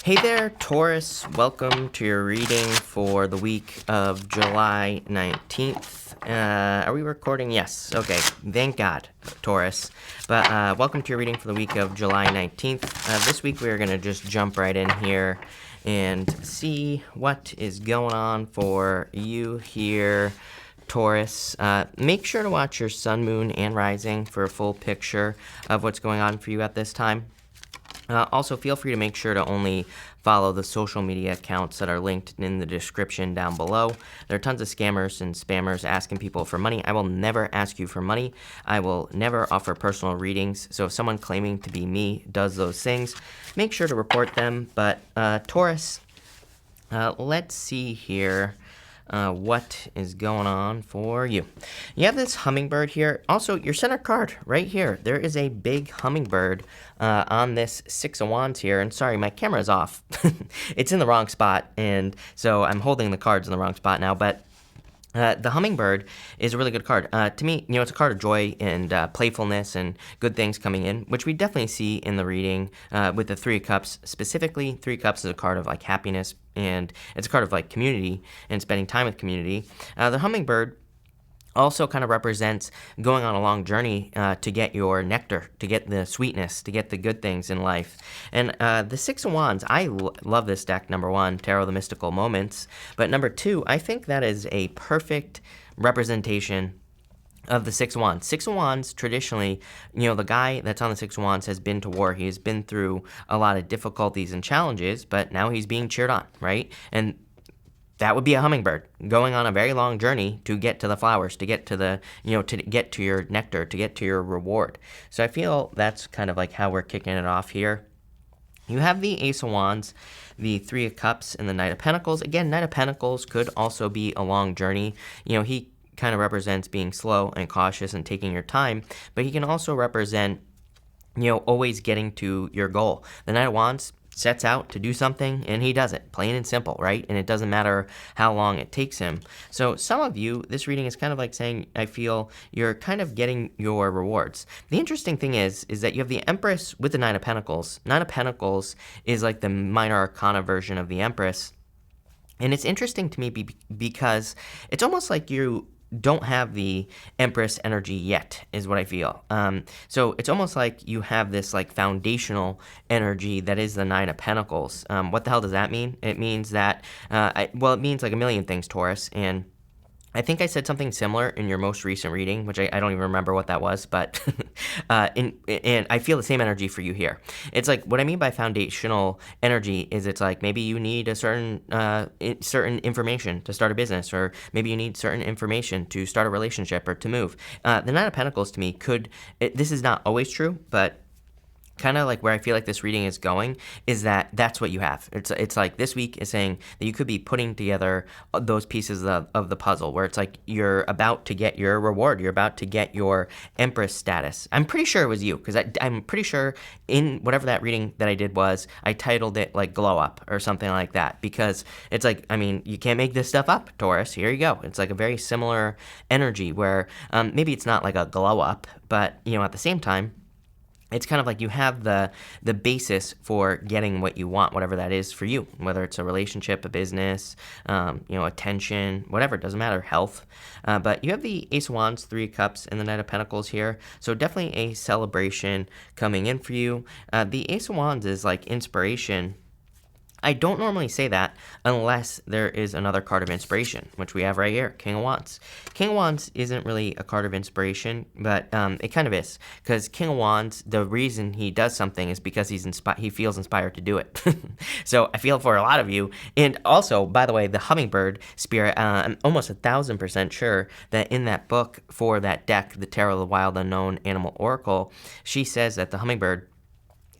Hey there, Taurus. Welcome to your reading for the week of July 19th. Are we recording? Yes. Okay. Thank God, Taurus. But welcome to your reading for the week of July 19th. This week we're going to just jump right in here and see what is going on for you here, Taurus. Make sure to watch your sun, moon, and rising for a full picture of what's going on for you at this time. Also, feel free to make sure to only follow the social media accounts that are linked in the description down below. There are tons of scammers and spammers asking people for money. I will never ask you for money. I will never offer personal readings. So if someone claiming to be me does those things, make sure to report them. But Taurus, let's see here. What is going on for you? You have this hummingbird here. Also, your center card right here. There is a big hummingbird on this Six of Wands here. And sorry, my camera is off. It's in the wrong spot. And so I'm holding the cards in the wrong spot now. But the hummingbird is a really good card. To me, it's a card of joy and playfulness and good things coming in, which we definitely see in the reading with the Three of Cups. Specifically, Three Cups is a card of like happiness, and it's a card of like community and spending time with community. The hummingbird also kind of represents going on a long journey to get your nectar, to get the sweetness, to get the good things in life. And the Six of Wands, I love this deck, number one, Tarot the Mystical Moments. But number two, I think that is a perfect representation of the Six of Wands. Six of Wands, traditionally, the guy that's on the Six of Wands has been to war. He has been through a lot of difficulties and challenges, but now he's being cheered on, right? And that would be a hummingbird going on a very long journey to get to the flowers, to get to the, to get to your nectar, to get to your reward. So I feel that's kind of like how we're kicking it off here. You have the Ace of Wands, the Three of Cups, and the Knight of Pentacles. Again, Knight of Pentacles could also be a long journey. He kind of represents being slow and cautious and taking your time, but he can also represent, always getting to your goal. The Knight of Wands sets out to do something and he does it, plain and simple, right? And it doesn't matter how long it takes him. So some of you, this reading is kind of like saying, I feel you're kind of getting your rewards. The interesting thing is that you have the Empress with the Nine of Pentacles. Nine of Pentacles is like the minor arcana version of the Empress. And it's interesting to me because it's almost like you don't have the Empress energy yet, is what I feel. So it's almost like you have this like foundational energy that is the Nine of Pentacles. What the hell does that mean? It means that, it means like a million things, Taurus, and I think I said something similar in your most recent reading, which I don't even remember what that was, but and I feel the same energy for you here. It's like, what I mean by foundational energy is it's like maybe you need a certain information to start a business, or maybe you need certain information to start a relationship or to move. The Nine of Pentacles to me this is not always true, but kind of like where I feel like this reading is going is that that's what you have. It's like this week is saying that you could be putting together those pieces of the puzzle where it's like you're about to get your reward. You're about to get your Empress status. I'm pretty sure it was you because I'm pretty sure in whatever that reading that I did was, I titled it like Glow Up or something like that, because it's like, you can't make this stuff up, Taurus. Here you go. It's like a very similar energy where maybe it's not like a glow up, but at the same time, it's kind of like you have the basis for getting what you want, whatever that is for you, whether it's a relationship, a business, attention, whatever, it doesn't matter, health. But you have the Ace of Wands, Three of Cups, and the Knight of Pentacles here. So definitely a celebration coming in for you. The Ace of Wands is like inspiration. I don't normally say that unless there is another card of inspiration, which we have right here, King of Wands. King of Wands isn't really a card of inspiration, but it kind of is, because King of Wands, the reason he does something is because he feels inspired to do it. So I feel for a lot of you. And also, by the way, the hummingbird spirit, I'm almost 1,000% sure that in that book for that deck, the Tarot, the Wild Unknown Animal Oracle, she says that the hummingbird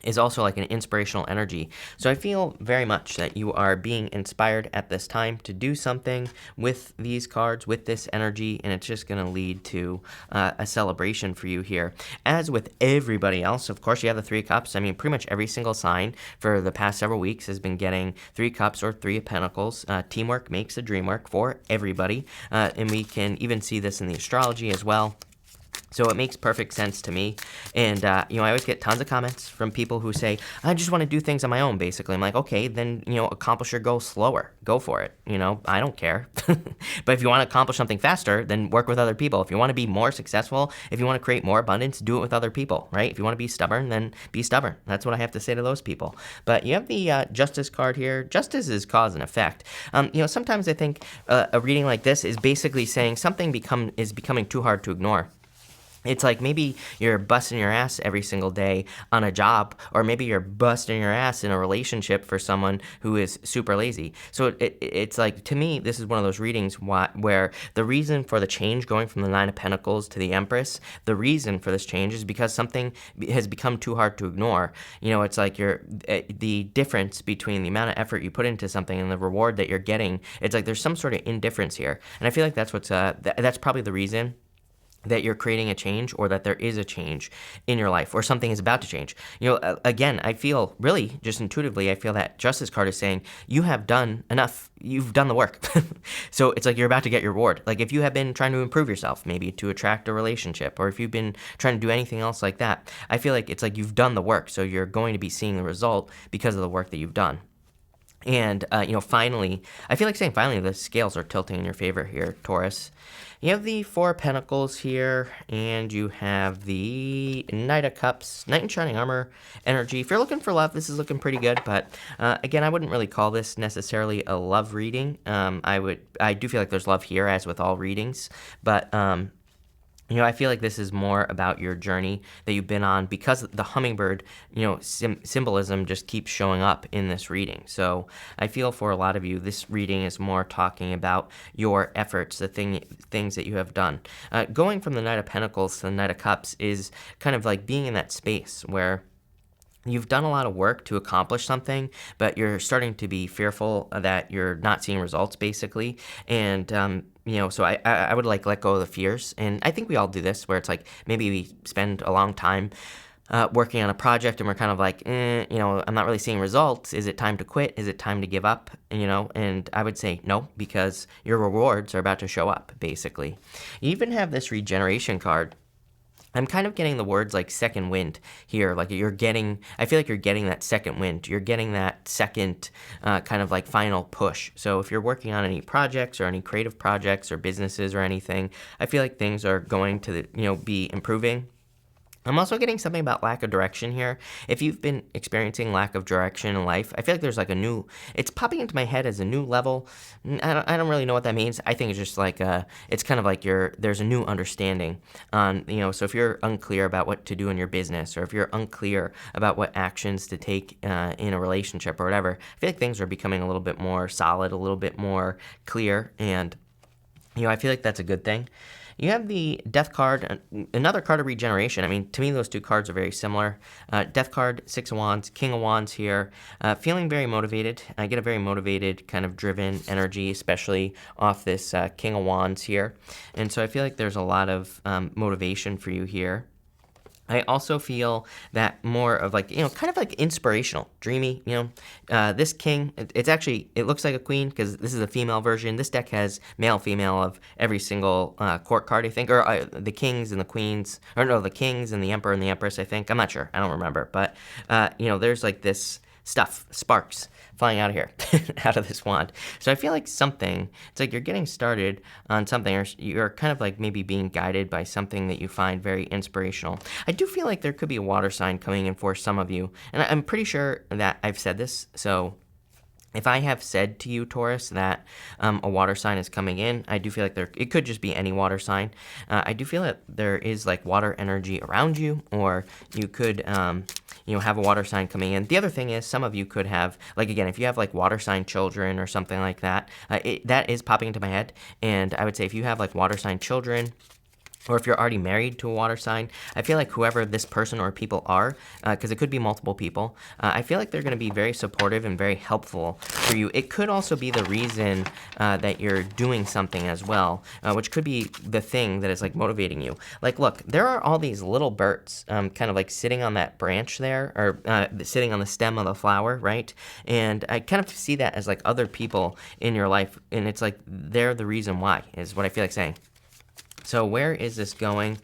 is also like an inspirational energy. So I feel very much that you are being inspired at this time to do something with these cards, with this energy, and it's just going to lead to a celebration for you here. As with everybody else, of course, you have the Three of Cups. Pretty much every single sign for the past several weeks has been getting Three Cups or Three of Pentacles. Teamwork makes the dream work for everybody, and we can even see this in the astrology as well. So it makes perfect sense to me. And, I always get tons of comments from people who say, I just want to do things on my own, basically. I'm like, okay, then, accomplish your goal slower. Go for it. I don't care. But if you want to accomplish something faster, then work with other people. If you want to be more successful, if you want to create more abundance, do it with other people, right? If you want to be stubborn, then be stubborn. That's what I have to say to those people. But you have the Justice card here. Justice is cause and effect. Sometimes I think a reading like this is basically saying something is becoming too hard to ignore. It's like maybe you're busting your ass every single day on a job, or maybe you're busting your ass in a relationship for someone who is super lazy. So it's like, to me, this is one of those readings where the reason for the change going from the Nine of Pentacles to the Empress, the reason for this change is because something has become too hard to ignore. It's like the difference between the amount of effort you put into something and the reward that you're getting. It's like there's some sort of indifference here. And I feel like that's that's probably the reason that you're creating a change, or that there is a change in your life, or something is about to change. Again, I feel really just intuitively, I feel that Justice card is saying you have done enough. You've done the work. So it's like you're about to get your reward. Like if you have been trying to improve yourself, maybe to attract a relationship, or if you've been trying to do anything else like that, I feel like it's like you've done the work. So you're going to be seeing the result because of the work that you've done. And, finally, I feel like saying finally the scales are tilting in your favor here, Taurus. You have the Four of Pentacles here, and you have the Knight of Cups, Knight in Shining Armor energy. If you're looking for love, this is looking pretty good, but again, I wouldn't really call this necessarily a love reading. I do feel like there's love here, as with all readings, but I feel like this is more about your journey that you've been on, because the hummingbird, symbolism just keeps showing up in this reading. So I feel for a lot of you, this reading is more talking about your efforts, the things that you have done. Going from the Knight of Pentacles to the Knight of Cups is kind of like being in that space where you've done a lot of work to accomplish something, but you're starting to be fearful that you're not seeing results, basically. And, so I would like let go of the fears. And I think we all do this, where it's like maybe we spend a long time working on a project and we're kind of like, I'm not really seeing results. Is it time to quit? Is it time to give up? And I would say no, because your rewards are about to show up, basically. You even have this regeneration card. I'm kind of getting the words like second wind here. Like I feel like you're getting that second wind. You're getting that second kind of like final push. So if you're working on any projects or any creative projects or businesses or anything, I feel like things are going to, be improving. I'm also getting something about lack of direction here. If you've been experiencing lack of direction in life, I feel like there's like it's popping into my head as a new level. I don't really know what that means. I think it's just like, it's kind of like there's a new understanding on, so if you're unclear about what to do in your business, or if you're unclear about what actions to take in a relationship or whatever, I feel like things are becoming a little bit more solid, a little bit more clear, and, I feel like that's a good thing. You have the Death card, another card of regeneration. I mean, to me, those two cards are very similar. Death card, Six of Wands, King of Wands here. Feeling very motivated. I get a very motivated, kind of driven energy, especially off this King of Wands here. And so I feel like there's a lot of motivation for you here. I also feel that more of like, kind of like inspirational, dreamy, this king, it looks like a queen because this is a female version. This deck has male, female of every single court card, I think, or the kings and the queens, or no, the kings and the emperor and the empress, I think. I'm not sure. I don't remember. But, there's like this stuff, sparks flying out of here, out of this wand. So I feel like it's like you're getting started on something, or you're kind of like maybe being guided by something that you find very inspirational. I do feel like there could be a water sign coming in for some of you, and I'm pretty sure that I've said this, so if I have said to you, Taurus, that a water sign is coming in, I do feel like it could just be any water sign. I do feel that there is like water energy around you, or you could, have a water sign coming in. The other thing is, some of you could have, like, again, if you have like water sign children or something like that, that is popping into my head. And I would say if you have like water sign children, or if you're already married to a water sign, I feel like whoever this person or people are, because it could be multiple people, I feel like they're going to be very supportive and very helpful for you. It could also be the reason that you're doing something as well, which could be the thing that is like motivating you. Like, look, there are all these little birds kind of like sitting on that branch there, or sitting on the stem of the flower, right? And I kind of see that as like other people in your life, and it's like they're the reason why, is what I feel like saying. So where is this going?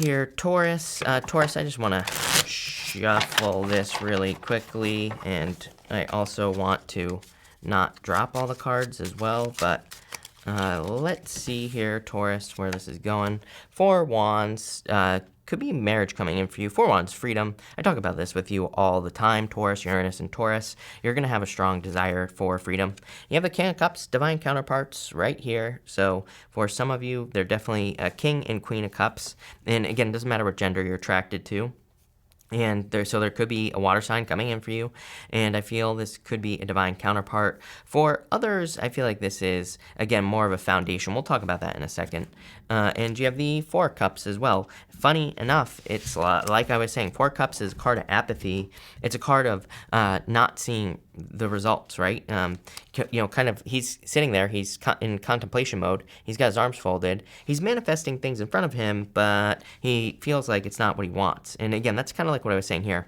Here, Taurus. Taurus, I just want to shuffle this really quickly, and I also want to not drop all the cards as well, but let's see here, Taurus, where this is going. Four Wands, could be marriage coming in for you. Four Wands, freedom. I talk about this with you all the time, Taurus, Uranus, and Taurus. You're going to have a strong desire for freedom. You have the King of Cups, divine counterparts right here. So for some of you, they're definitely a King and Queen of Cups. And again, it doesn't matter what gender you're attracted to. And there could be a water sign coming in for you, and I feel this could be a divine counterpart. For others, I feel like this is, again, more of a foundation. We'll talk about that in a second. And you have the Four Cups as well. Funny enough, it's like I was saying, Four Cups is a card of apathy. It's a card of not seeing the results, right? Kind of, he's sitting there, he's in contemplation mode, he's got his arms folded, he's manifesting things in front of him, but he feels like it's not what he wants. And again, that's kind of like what I was saying here,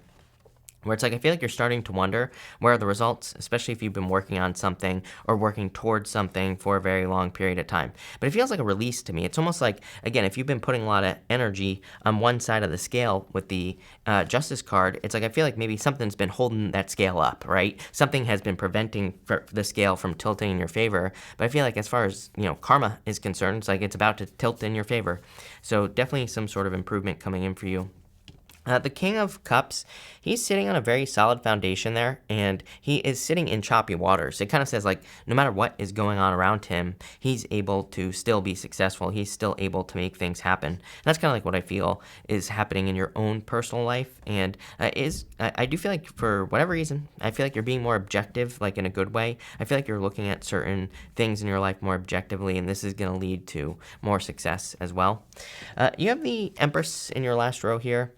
where it's like I feel like you're starting to wonder where are the results, especially if you've been working on something or working towards something for a very long period of time. But it feels like a release to me. It's almost like, again, if you've been putting a lot of energy on one side of the scale with the Justice card, it's like I feel like maybe something's been holding that scale up, right? Something has been preventing the scale from tilting in your favor. But I feel like as far as, karma is concerned, it's like it's about to tilt in your favor. So definitely some sort of improvement coming in for you. The King of Cups, he's sitting on a very solid foundation there, and he is sitting in choppy waters. It kind of says, like, no matter what is going on around him, he's able to still be successful. He's still able to make things happen. And that's kind of like what I feel is happening in your own personal life, and I do feel like for whatever reason, I feel like you're being more objective, like in a good way. I feel like you're looking at certain things in your life more objectively, and this is going to lead to more success as well. You have the Empress in your last row here.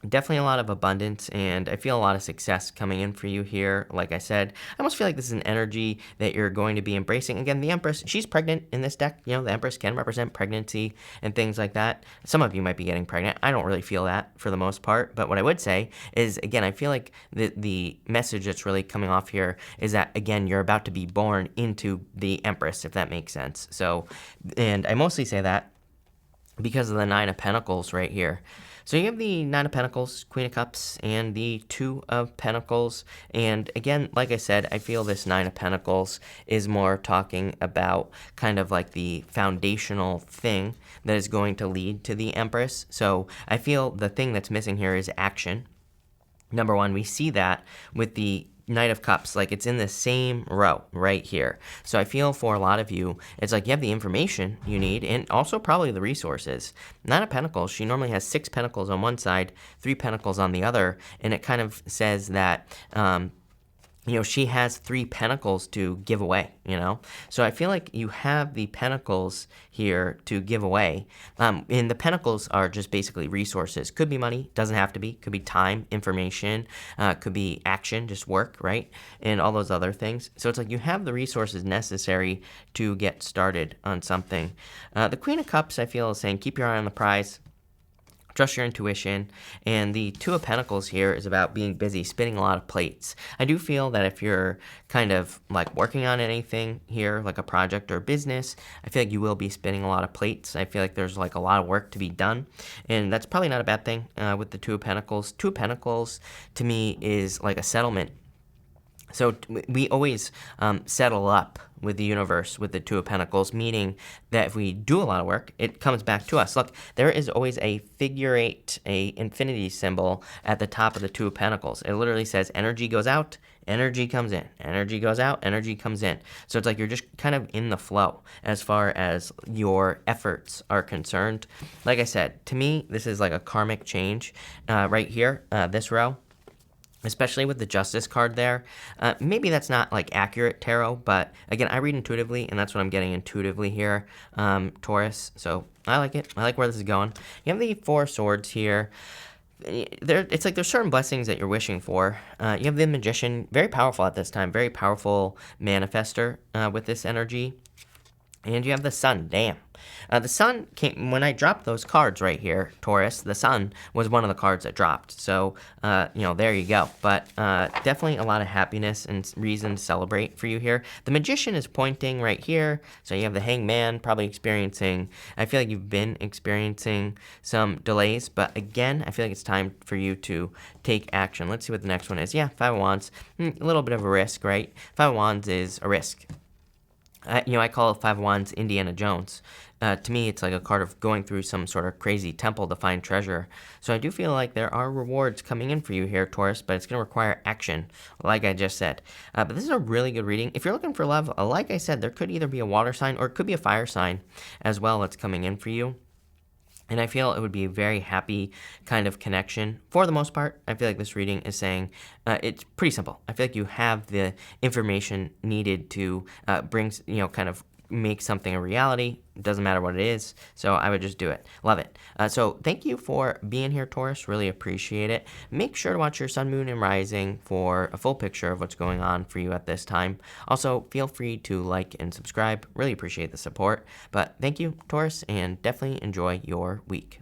Definitely a lot of abundance, and I feel a lot of success coming in for you here. Like I said, I almost feel like this is an energy that you're going to be embracing. Again, the Empress, she's pregnant in this deck. The Empress can represent pregnancy and things like that. Some of you might be getting pregnant. I don't really feel that for the most part, but what I would say is, again, I feel like the message that's really coming off here is that, again, you're about to be born into the Empress, if that makes sense. So, and I mostly say that because of the Nine of Pentacles right here. So you have the Nine of Pentacles, Queen of Cups, and the Two of Pentacles. And again, like I said, I feel this Nine of Pentacles is more talking about kind of like the foundational thing that is going to lead to the Empress. So I feel the thing that's missing here is action. Number one, we see that with the Knight of Cups, like it's in the same row right here. So I feel for a lot of you, it's like you have the information you need and also probably the resources. Nine of Pentacles, she normally has 6 pentacles on one side, 3 pentacles on the other, and it kind of says that she has 3 pentacles to give away, So I feel like you have the pentacles here to give away. And the pentacles are just basically resources. Could be money, doesn't have to be. Could be time, information, could be action, just work, right? And all those other things. So it's like you have the resources necessary to get started on something. The Queen of Cups, I feel, is saying keep your eye on the prize. Trust your intuition, and the Two of Pentacles here is about being busy, spinning a lot of plates. I do feel that if you're kind of like working on anything here, like a project or business, I feel like you will be spinning a lot of plates. I feel like there's like a lot of work to be done, and that's probably not a bad thing with the Two of Pentacles. Two of Pentacles, to me, is like a settlement. So we always settle up with the universe with the Two of Pentacles, meaning that if we do a lot of work, it comes back to us. Look, there is always a figure 8, a infinity symbol at the top of the Two of Pentacles. It literally says energy goes out, energy comes in. Energy goes out, energy comes in. So it's like you're just kind of in the flow as far as your efforts are concerned. Like I said, to me, this is like a karmic change right here, this row. Especially with the Justice card there. Maybe that's not like accurate tarot, but again, I read intuitively, and that's what I'm getting intuitively here, Taurus. So I like it. I like where this is going. You have the Four Swords here. It's like there's certain blessings that you're wishing for. You have the Magician, very powerful at this time, very powerful manifester with this energy. And you have the sun. Damn. The sun came when I dropped those cards right here, Taurus. The sun was one of the cards that dropped. So, there you go. But definitely a lot of happiness and reason to celebrate for you here. The magician is pointing right here. So you have the hangman probably experiencing, I feel like you've been experiencing some delays. But again, I feel like it's time for you to take action. Let's see what the next one is. Yeah, Five of Wands. A little bit of a risk, right? Five of Wands is a risk. I call it Five of Wands Indiana Jones. To me, it's like a card of going through some sort of crazy temple to find treasure. So I do feel like there are rewards coming in for you here, Taurus, but it's going to require action, like I just said. But this is a really good reading. If you're looking for love, like I said, there could either be a water sign or it could be a fire sign as well that's coming in for you. And I feel it would be a very happy kind of connection. For the most part, I feel like this reading is saying it's pretty simple. I feel like you have the information needed to kind of make something a reality. It doesn't matter what it is. So I would just do it. Love it. So thank you for being here, Taurus. Really appreciate it. Make sure to watch your sun, moon, and rising for a full picture of what's going on for you at this time. Also, feel free to like and subscribe. Really appreciate the support. But thank you, Taurus, and definitely enjoy your week.